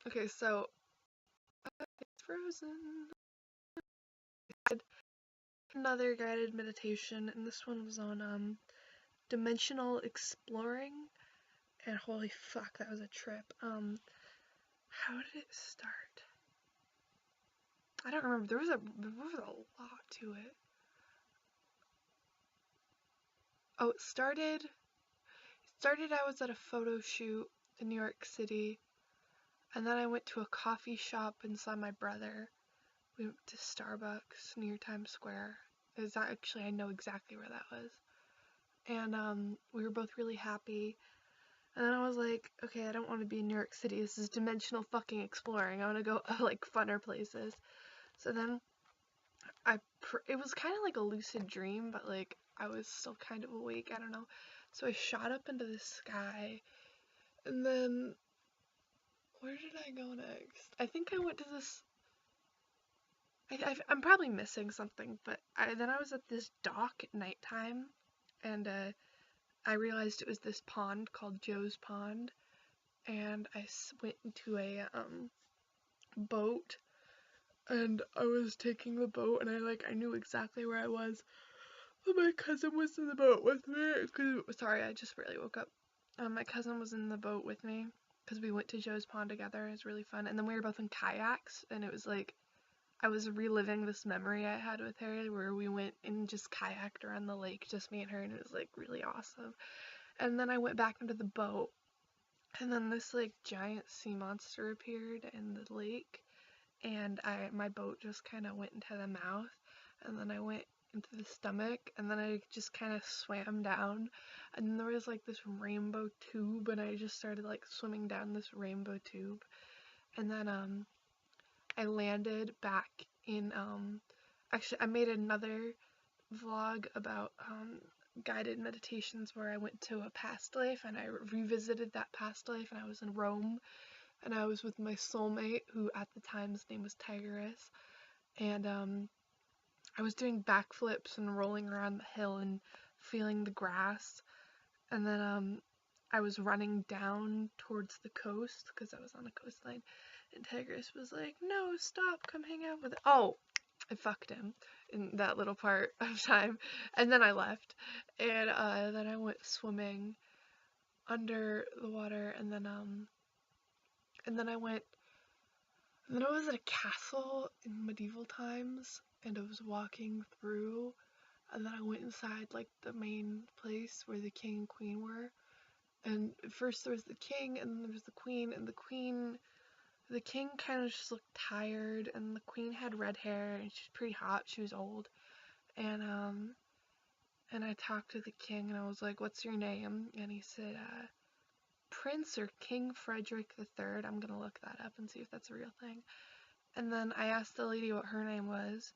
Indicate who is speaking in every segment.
Speaker 1: Okay, so it's Frozen. I did another guided meditation, and this one was on dimensional exploring. And holy fuck, that was a trip. How did it start? I don't remember. There was a lot to it. Oh, it started I was at a photo shoot in New York City, and then I went to a coffee shop and saw my brother. We went to Starbucks near Times Square. Actually, I know exactly where that was. And we were both really happy. And then I was like, okay, I don't want to be in New York City. This is dimensional fucking exploring. I want to go like funner places. So then it was kind of like a lucid dream, but like I was still kind of awake. I don't know. So I shot up into the sky, and then where did I go next? I think I went to this. I'm probably missing something, but then I was at this dock at nighttime, and I realized it was this pond called Joe's Pond, and I went into a boat, and I was taking the boat, and I knew exactly where I was. But my cousin was in the boat with me. Sorry, I just barely woke up. My cousin was in the boat with me because we went to Joe's Pond together. It was really fun, and then we were both in kayaks, and it was like I was reliving this memory I had with her where we went and just kayaked around the lake, just me and her, and it was like really awesome. And then I went back into the boat, and then this like giant sea monster appeared in the lake, and my boat just kind of went into the mouth, and then I went into the stomach, and then I just kind of swam down, and then there was like this rainbow tube, and I just started like swimming down this rainbow tube, and then I landed back in actually I made another vlog about guided meditations where I went to a past life and I revisited that past life, and I was in Rome, and I was with my soulmate, who at the time's name was Tigeress, and I was doing backflips and rolling around the hill and feeling the grass, and then I was running down towards the coast because I was on a coastline, and Tigress was like, "No, stop, come hang out with it." Oh, I fucked him in that little part of time, and then I left, and then I went swimming under the water, and then I went, and then I was at a castle in medieval times, and I was walking through, and then I went inside like the main place where the king and queen were. And first there was the king, and then there was the queen, and the king kind of just looked tired, and the queen had red hair, and she's pretty hot. She was old, and I talked to the king, and I was like, "What's your name?" And he said, "Prince or King Frederick III." I'm gonna look that up and see if that's a real thing. And then I asked the lady what her name was,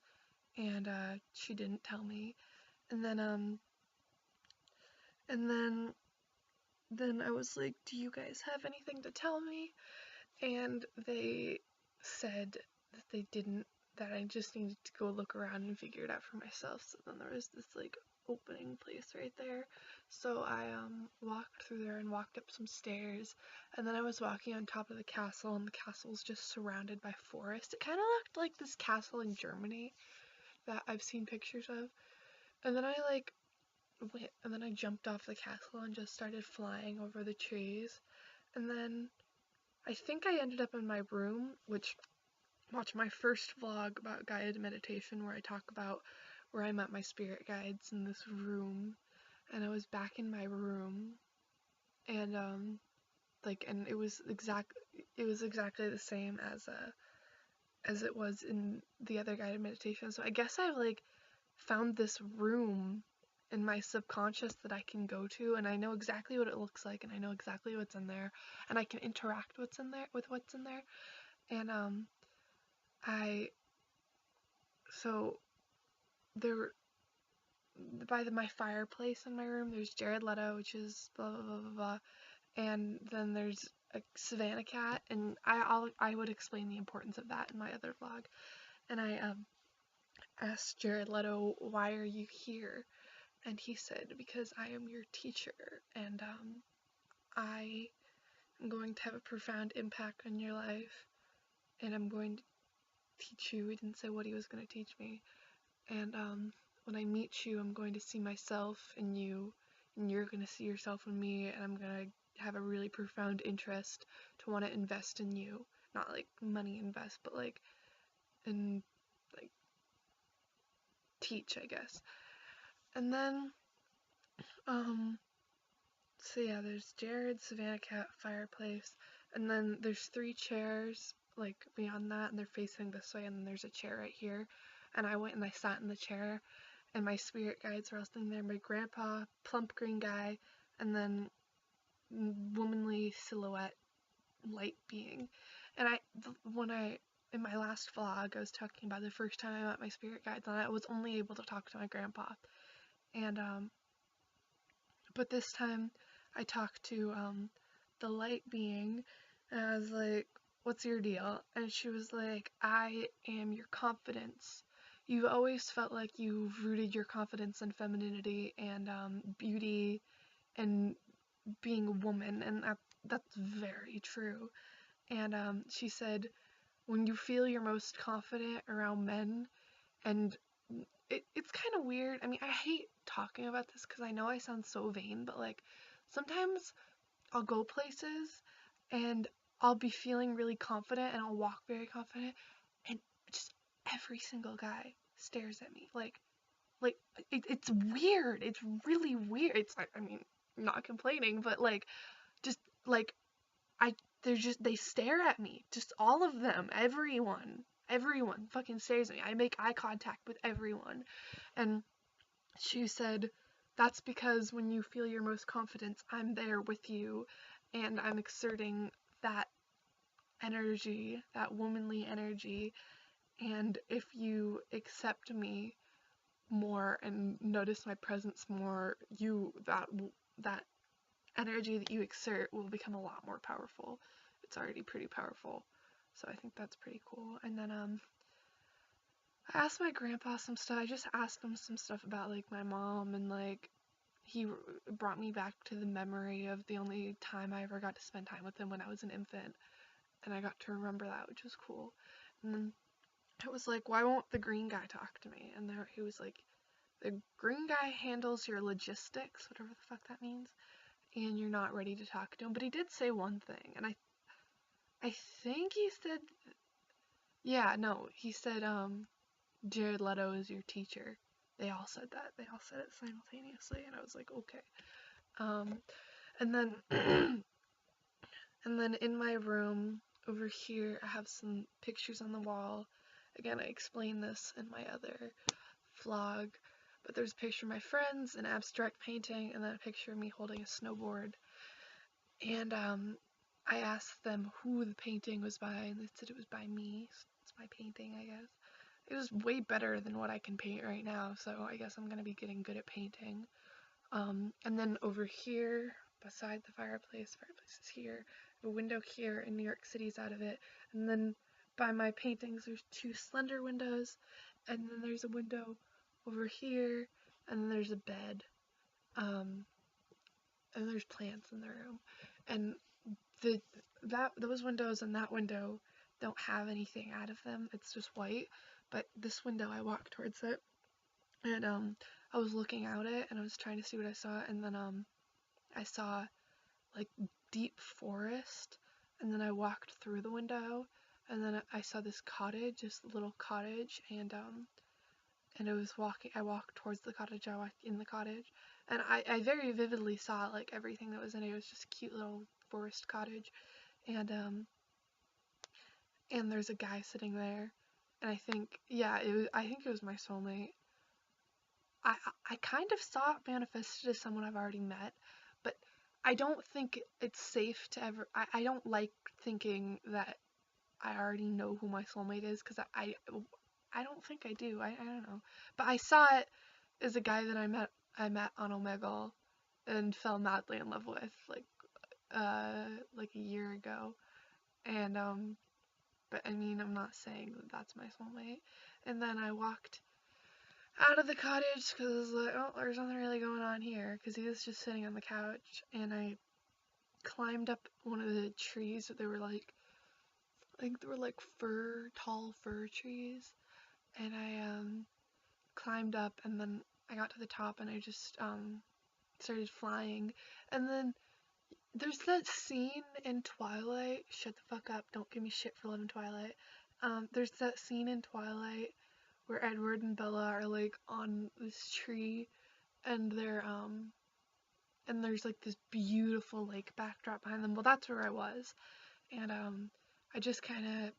Speaker 1: and she didn't tell me. And then and then I was like, "Do you guys have anything to tell me?" And they said that they didn't, that I just needed to go look around and figure it out for myself. So then there was this like opening place right there. So I walked through there and walked up some stairs, and then I was walking on top of the castle, and the castle was just surrounded by forest. It kind of looked like this castle in Germany that I've seen pictures of. And then I like went, and then I jumped off the castle and just started flying over the trees. And then I think I ended up in my room, which, watch my first vlog about guided meditation where I talk about where I met my spirit guides in this room, and I was back in my room, and and it was exactly the same as it was in the other guided meditation. So I guess I like found this room in my subconscious that I can go to, and I know exactly what it looks like, and I know exactly what's in there, and I can interact with what's in there. And I so there my fireplace in my room, there's Jared Leto, which is blah blah blah blah blah, and then there's a Savannah cat, and I would explain the importance of that in my other vlog. And I asked Jared Leto, "Why are you here?" And he said, "Because I am your teacher, and I I'm going to have a profound impact on your life, and I'm going to teach you. He didn't say what he was going to teach me. And when I meet you, I'm going to see myself in you, and you're going to see yourself in me, and I'm going to have a really profound interest to want to invest in you. Not like money invest, but like in like teach, I guess. And then so yeah, there's Jared, Savannah Cat, fireplace, and then there's 3 chairs like beyond that, and they're facing this way, and then there's a chair right here. And I went and I sat in the chair, and my spirit guides were all sitting there. My grandpa, plump green guy, and then womanly silhouette light being. And when I in my last vlog, I was talking about the first time I met my spirit guides, and I was only able to talk to my grandpa. And but this time I talked to the light being, and I was like, "What's your deal?" And she was like, "I am your confidence. You've always felt like you've rooted your confidence in femininity and beauty and being a woman, and that's very true." And she said, "When you feel your most confident around men," and it's kind of weird. I mean, I hate talking about this because I know I sound so vain, but like sometimes I'll go places and I'll be feeling really confident and I'll walk very confident, and just every single guy stares at me like it's weird. It's really weird. It's I mean, I'm not complaining, but like just like I they're just they stare at me. Just all of them, everyone fucking stares at me. I make eye contact with everyone. And she said, "That's because when you feel your most confidence, I'm there with you, and I'm exerting that energy, that womanly energy, and if you accept me more and notice my presence more, that energy that you exert will become a lot more powerful. It's already pretty powerful." So I think that's pretty cool. And then I asked my grandpa some stuff. I just asked him some stuff about like my mom, and like he brought me back to the memory of the only time I ever got to spend time with him when I was an infant, and I got to remember that, which was cool. And then it was like, "Why won't the green guy talk to me?" And there he was like, "The green guy handles your logistics," whatever the fuck that means, "and you're not ready to talk to him." But he did say one thing, and I think he said, yeah, no, he said Jared Leto is your teacher. They all said that. They all said it simultaneously, and I was like, okay. And then and then in my room over here, I have some pictures on the wall. Again, I explained this in my other vlog, but there's a picture of my friends, an abstract painting, and then a picture of me holding a snowboard. And I asked them who the painting was by, and they said it was by me. So it's my painting, I guess. It was way better than what I can paint right now, so I guess I'm gonna be getting good at painting. And then over here, beside the fireplace is here, a window here, and New York City's out of it. And then by my paintings, there's 2 slender windows, and then there's a window over here, and then there's a bed, and there's plants in the room. And those windows and that window don't have anything out of them. It's just white. But this window, I walked towards it, and I was looking out it, and I was trying to see what I saw, and then I saw like deep forest, and then I walked through the window, and then I saw this cottage, this little cottage, and I walked towards the cottage, I walked in the cottage, and I very vividly saw like everything that was in it. It was just a cute little forest cottage, and there's a guy sitting there, and I think, yeah, I think it was my soulmate. I I kind of saw it manifested as someone I've already met, but I don't think it's safe to ever. I don't like thinking that I already know who my soulmate is, because I don't think I do. I don't know, but I saw it as a guy that I met on Omegle and fell madly in love with like a year ago, and but I mean, I'm not saying that that's my soulmate. And then I walked out of the cottage because I was like, oh, there's nothing really going on here, because he was just sitting on the couch, and I climbed up one of the trees. They were like, I think they were like tall fir trees, and I climbed up, and then I got to the top, and I just started flying, and then there's that scene in Twilight. Shut the fuck up! Don't give me shit for loving Twilight. There's that scene in Twilight where Edward and Bella are like on this tree, and and there's like this beautiful lake backdrop behind them. Well, that's where I was, and I just kind of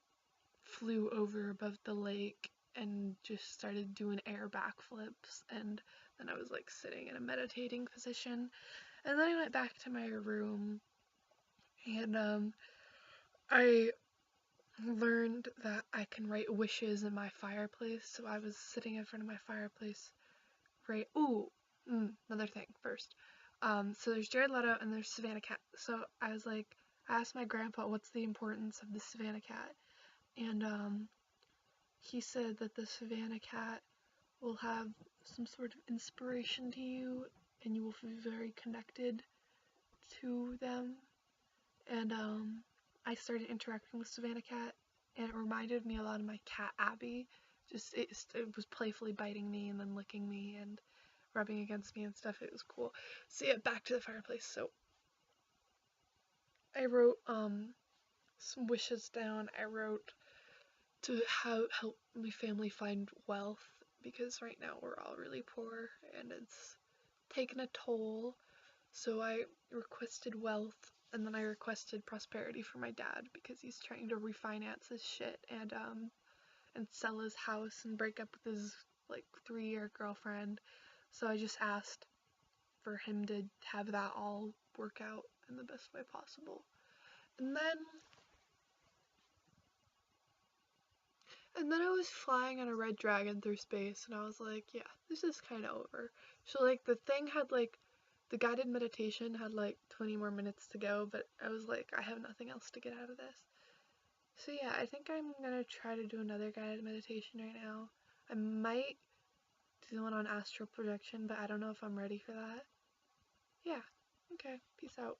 Speaker 1: flew over above the lake and just started doing air backflips, and then I was like sitting in a meditating position, and then I went back to my room, and I learned that I can write wishes in my fireplace. So I was sitting in front of my fireplace, right? Ooh, another thing first. So there's Jared Leto and there's Savannah Cat. So I was like, I asked my grandpa what's the importance of the Savannah Cat, and he said that the Savannah Cat will have some sort of inspiration to you, and you will feel very connected to them. And I started interacting with Savannah Cat, and it reminded me a lot of my cat Abby. Just it was playfully biting me and then licking me and rubbing against me and stuff. It was cool. So yeah, back to the fireplace. So I wrote some wishes down. I wrote to help my family find wealth, because right now we're all really poor and it's taken a toll. So I requested wealth, and then I requested prosperity for my dad because he's trying to refinance his shit and sell his house and break up with his like 3-year girlfriend. So I just asked for him to have that all work out in the best way possible. And then I was flying on a red dragon through space, and I was like, yeah, this is kind of over. So like the thing had like the guided meditation had like 20 more minutes to go, but I was like, I have nothing else to get out of this. So yeah, I think I'm gonna try to do another guided meditation right now. I might do one on astral projection, but I don't know if I'm ready for that. Yeah, okay, peace out.